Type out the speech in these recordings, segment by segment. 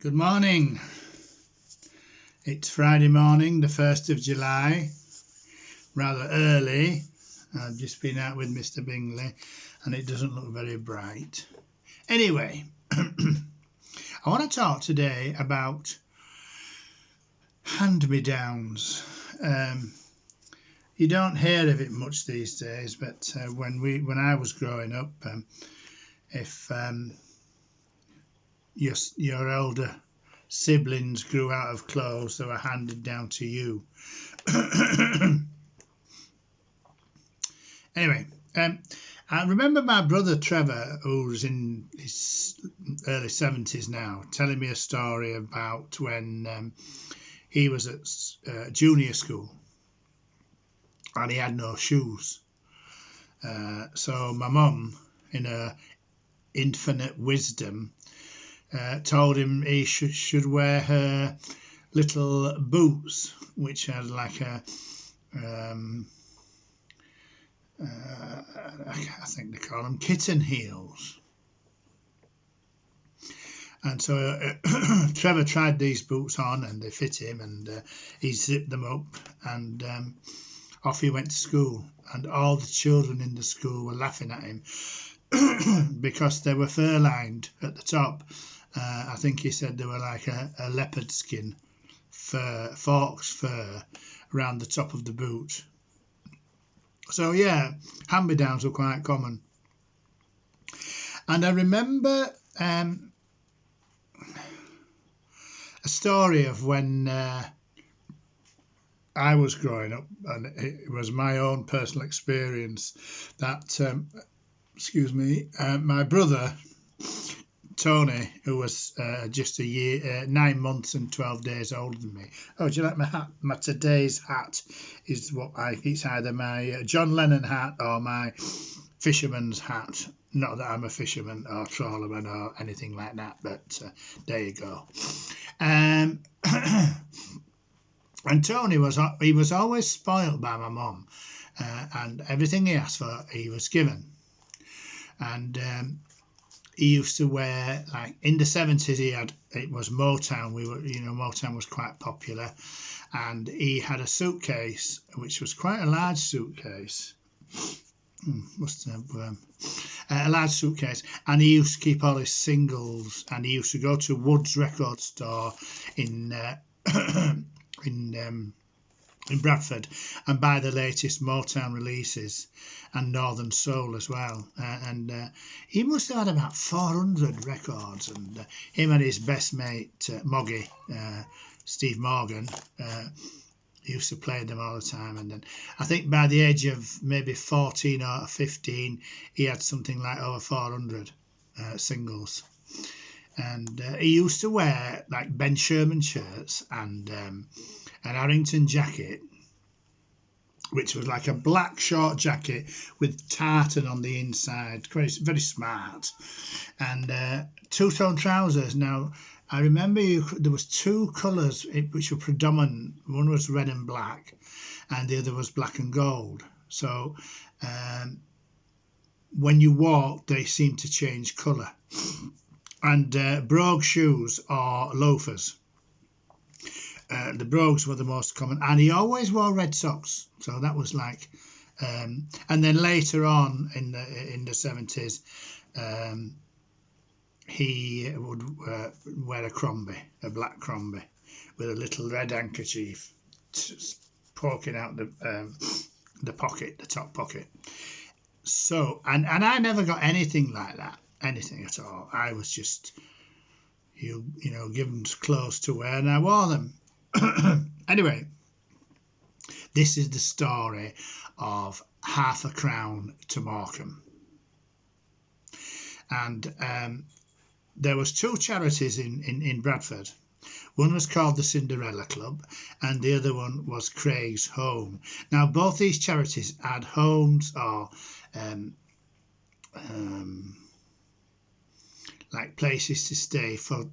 Good morning. It's Friday morning, the 1st of July, rather early. I've just been out with Mr. Bingley and it doesn't look very bright. Anyway, I want to talk today about hand-me-downs. You don't hear of it much these days, but when I was growing up, if your older siblings grew out of clothes, they were handed down to you. Anyway, I remember my brother Trevor, who's in his early 70s now, telling me a story about when he was at junior school and he had no shoes. So my mum, in her infinite wisdom, told him he should wear her little boots, which had like a I think they call them kitten heels. And so Trevor tried these boots on and they fit him, and he zipped them up, and off he went to school. And all the children in the school were laughing at him because they were fur-lined at the top. I think he said they were like a leopard skin fur, fox fur around the top of the boot. So yeah, hand-me-downs were quite common. And I remember a story of when I was growing up, and it was my own personal experience that my brother Tony, who was just a year, 9 months and 12 days older than me. Oh, do you like my hat? My today's hat is it's either my John Lennon hat or my fisherman's hat. Not that I'm a fisherman or trawlerman or anything like that, but there you go. And Tony was always spoilt by my mum, and everything he asked for, he was given. And he used to wear, like in the 70s, it was Motown. Motown was quite popular, and he had a suitcase which was quite a large suitcase. Must have a large suitcase, and he used to keep all his singles, and he used to go to Wood's record store in Bradford and buy the latest Motown releases and Northern Soul as well. And he must have had about 400 records, and him and his best mate Moggy, Steve Morgan, used to play them all the time. And then I think by the age of maybe 14 or 15, he had something like over 400 singles. And he used to wear like Ben Sherman shirts and an Harrington jacket, which was like a black short jacket with tartan on the inside, very smart, and two-tone trousers. Now, I remember there was two colours which were predominant. One was red and black, and the other was black and gold. So when you walked, they seemed to change colour. And brogue shoes or loafers. The brogues were the most common, and he always wore red socks. So that was like, and then later on in the 70s, he would wear a black crombie with a little red handkerchief poking out the pocket, the top pocket. So and I never got anything like that, anything at all. I was just given clothes to wear, and I wore them. Anyway, this is the story of half a crown to Morecambe. And there was two charities in Bradford. One was called the Cinderella Club, and the other one was Craig's Home. Now, both these charities had homes or like places to stay for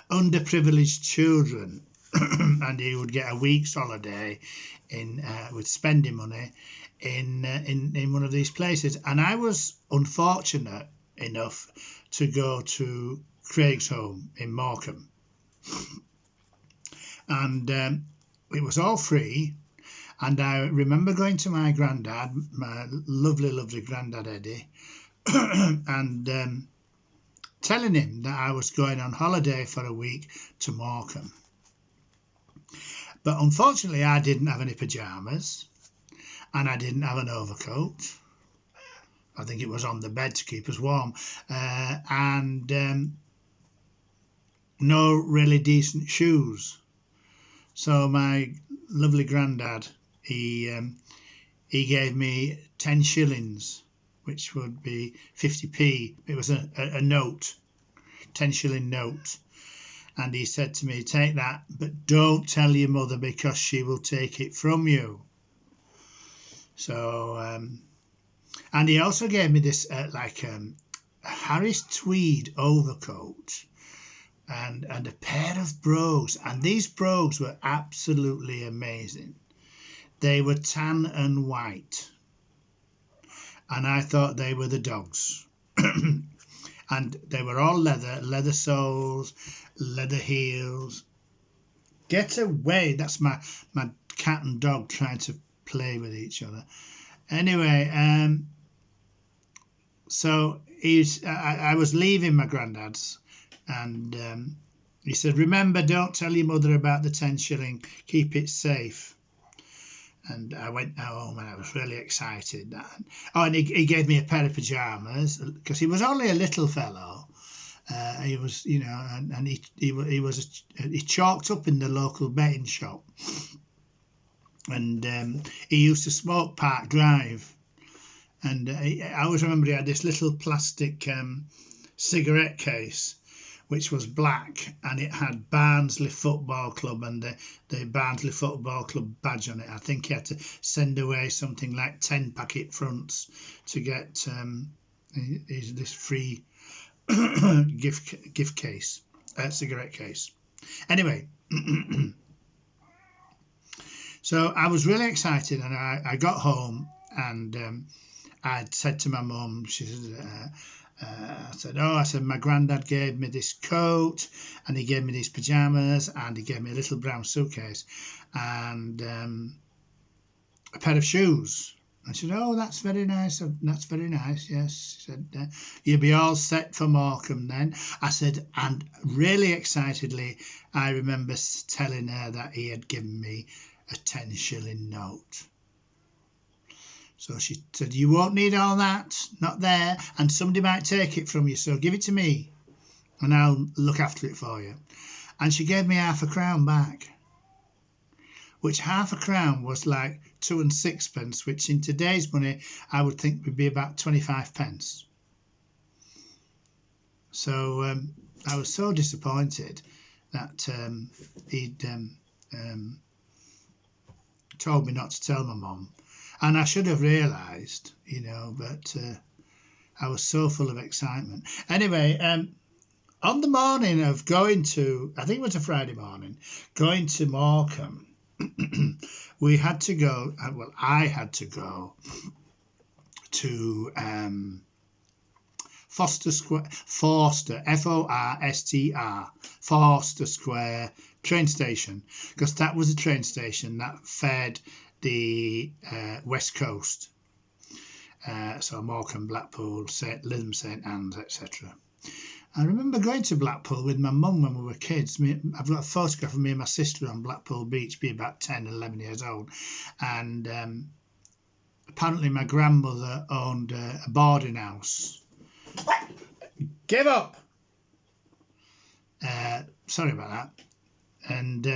underprivileged children. And he would get a week's holiday with spending money in one of these places. And I was unfortunate enough to go to Craig's Home in Morecambe. and it was all free. And I remember going to my granddad, my lovely granddad Eddie, and telling him that I was going on holiday for a week to Morecambe. But unfortunately, I didn't have any pyjamas, and I didn't have an overcoat. I think it was on the bed to keep us warm, and no really decent shoes. So my lovely granddad, he gave me 10 shillings, which would be 50p. It was a note, 10-shilling note. And he said to me, take that, but don't tell your mother because she will take it from you. So, and he also gave me this Harris tweed overcoat and a pair of brogues. And these brogues were absolutely amazing. They were tan and white. And I thought they were the dogs. And they were all leather soles, leather heels. Get away. That's my cat and dog trying to play with each other. Anyway, so I was leaving my granddad's, and he said, remember, don't tell your mother about the 10 shilling, keep it safe. And I went home and I was really excited. Oh, and he gave me a pair of pyjamas because he was only a little fellow. He was, you know, and he chalked up in the local betting shop, and he used to smoke Park Drive. And I always remember he had this little plastic cigarette case, which was black, and it had Barnsley Football Club and the Barnsley Football Club badge on it. I think he had to send away something like 10 packet fronts to get this free gift case, cigarette case. Anyway, so I was really excited, and I got home, and I said to my mum, she said, I said, my granddad gave me this coat, and he gave me these pyjamas, and he gave me a little brown suitcase, and a pair of shoes. I said, oh, that's very nice. That's very nice. Yes. She said, you'll be all set for Morecambe then. I said, and really excitedly, I remember telling her that he had given me a 10-shilling note. So she said, you won't need all that, not there, and somebody might take it from you, so give it to me, and I'll look after it for you. And she gave me £0.50 back, which £0.50 was like 2 and 6pence, which in today's money I would think would be about 25 pence. So I was so disappointed that he'd told me not to tell my mum. And I should have realised, you know, but I was so full of excitement. Anyway, on the morning of going to, I think it was a Friday morning, going to Morecambe, we had to go, well, I had to go to Forster, F-O-R-S-T-R, Forster Square train station, because that was a train station that fed the West Coast, so Morecambe, Blackpool, Lytham, St Anne's, etc. I remember going to Blackpool with my mum when we were kids. I've got a photograph of me and my sister on Blackpool Beach, being about 10, 11 years old, and apparently my grandmother owned a boarding house. Give up! Sorry about that. And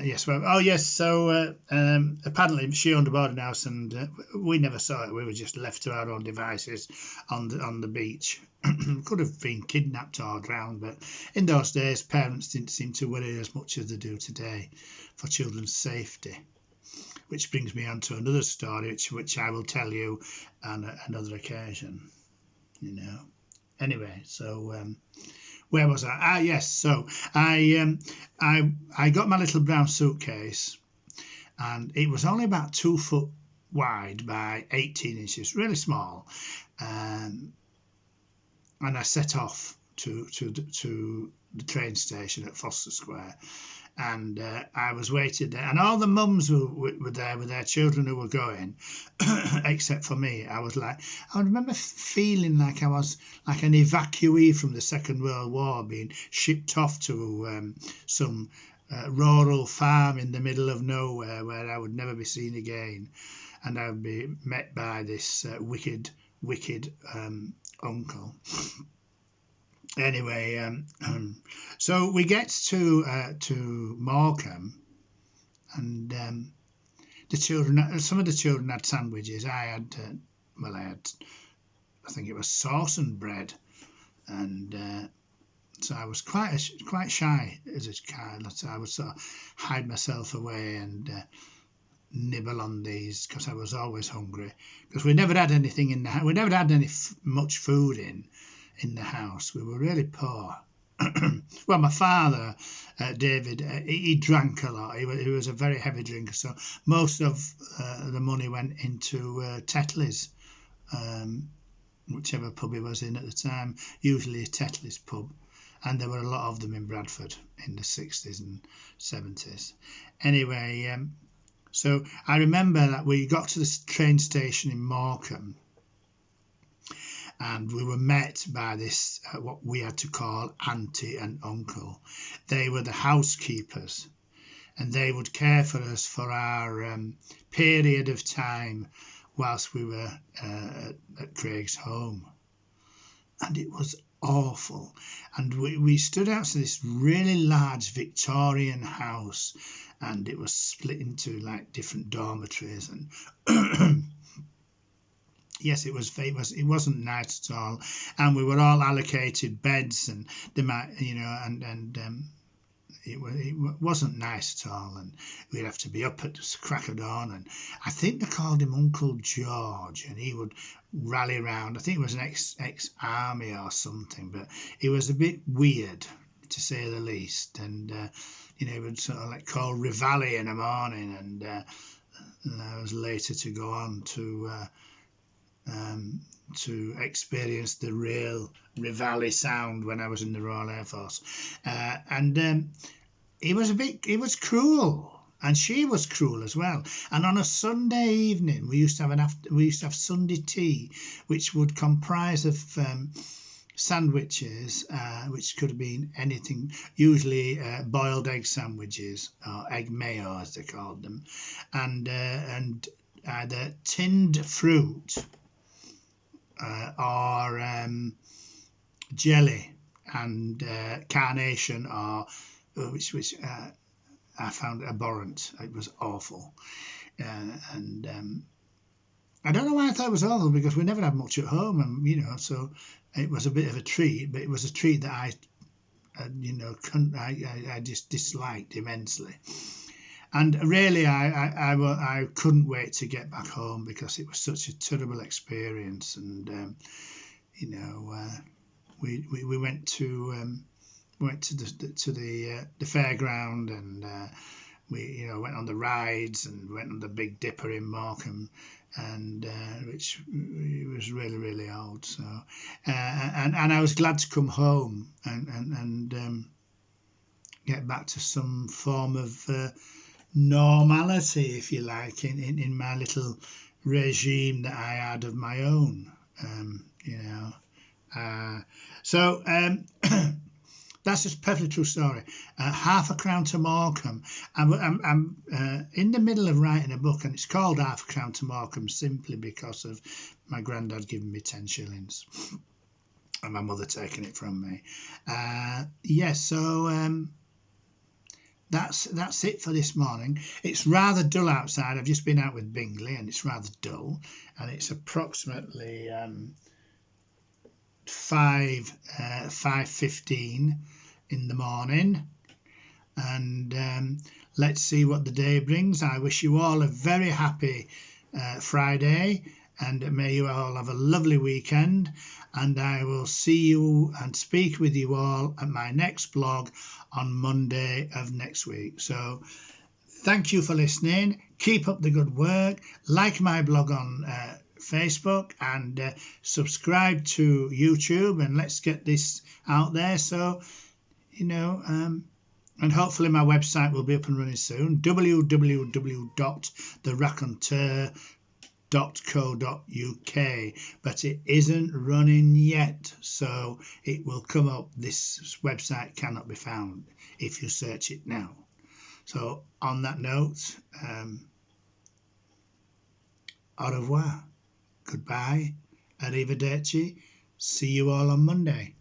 yes, well, oh yes, so apparently she owned a boarding house, and we never saw it. We were just left to our own devices on the beach. Could have been kidnapped or drowned, but in those days parents didn't seem to worry as much as they do today for children's safety. Which brings me on to another story, which I will tell you on another occasion, you know. Anyway, so where was I? Ah, yes. So I got my little brown suitcase, and it was only about 2 foot wide by 18 inches, really small. And I set off to the train station at Foster Square, and I was waited there, and all the mums were there with their children who were going, except for me. I remember feeling like I was like an evacuee from the Second World War, being shipped off to some rural farm in the middle of nowhere where I would never be seen again, and I would be met by this wicked uncle. Anyway, so we get to Morecambe, and some of the children had sandwiches. I think it was sauce and bread, and so I was quite shy as a child. So I would sort of hide myself away and nibble on these because I was always hungry, because we never had anything in the house. We never had much food in the house. We were really poor. Well, my father, David, he drank a lot. He was a very heavy drinker, so most of the money went into Tetley's, whichever pub he was in at the time, usually a Tetley's pub, and there were a lot of them in Bradford in the 60s and 70s. Anyway, so I remember that we got to the train station in Morecambe, and we were met by this, what we had to call auntie and uncle. They were the housekeepers, and they would care for us for our period of time whilst we were at Craig's home. And it was awful. And we stood outside this really large Victorian house, and it was split into like different dormitories, and yes, it wasn't nice at all, and we were all allocated beds, and they might, it wasn't nice at all, and we'd have to be up at the crack of dawn, and I think they called him Uncle George, and he would rally round. I think he was an ex-army or something, but he was a bit weird, to say the least, and he would sort of like call Rivali in the morning, and I was later to go on to experience the real Rivali sound when I was in the Royal Air Force, and he was cruel, and she was cruel as well. And on a Sunday evening, we used to have Sunday tea, which would comprise of sandwiches, which could have been anything, usually boiled egg sandwiches or egg mayo as they called them, and either tinned fruit or jelly and carnation, or which I found abhorrent. It was awful, and I don't know why I thought it was awful, because we never had much at home, and so it was a bit of a treat, but it was a treat that I just disliked immensely. And really, I couldn't wait to get back home, because it was such a terrible experience. And we went to the fairground, and we went on the rides, and went on the Big Dipper in Morecambe, and which was really, really old. So and I was glad to come home and get back to some form of normality, if you like, in my little regime that I had of my own, so that's just a perfectly true story. Half a Crown to Morecambe. I'm in the middle of writing a book, and it's called Half a Crown to Morecambe simply because of my granddad giving me 10 shillings and my mother taking it from me. So that's it for this morning. It's rather dull outside. I've just been out with Bingley, and it's rather dull, and it's approximately 5:15 in the morning, and let's see what the day brings. I wish you all a very happy Friday, and may you all have a lovely weekend, and I will see you and speak with you all at my next blog on Monday of next week. So thank you for listening. Keep up the good work. Like my blog on Facebook, and subscribe to YouTube, and let's get this out there. So, you know, and hopefully my website will be up and running soon, www.theraconteur.co.uk, but it isn't running yet, so it will come up. This website cannot be found if you search it now. So on that note, au revoir, goodbye, arrivederci, see you all on Monday.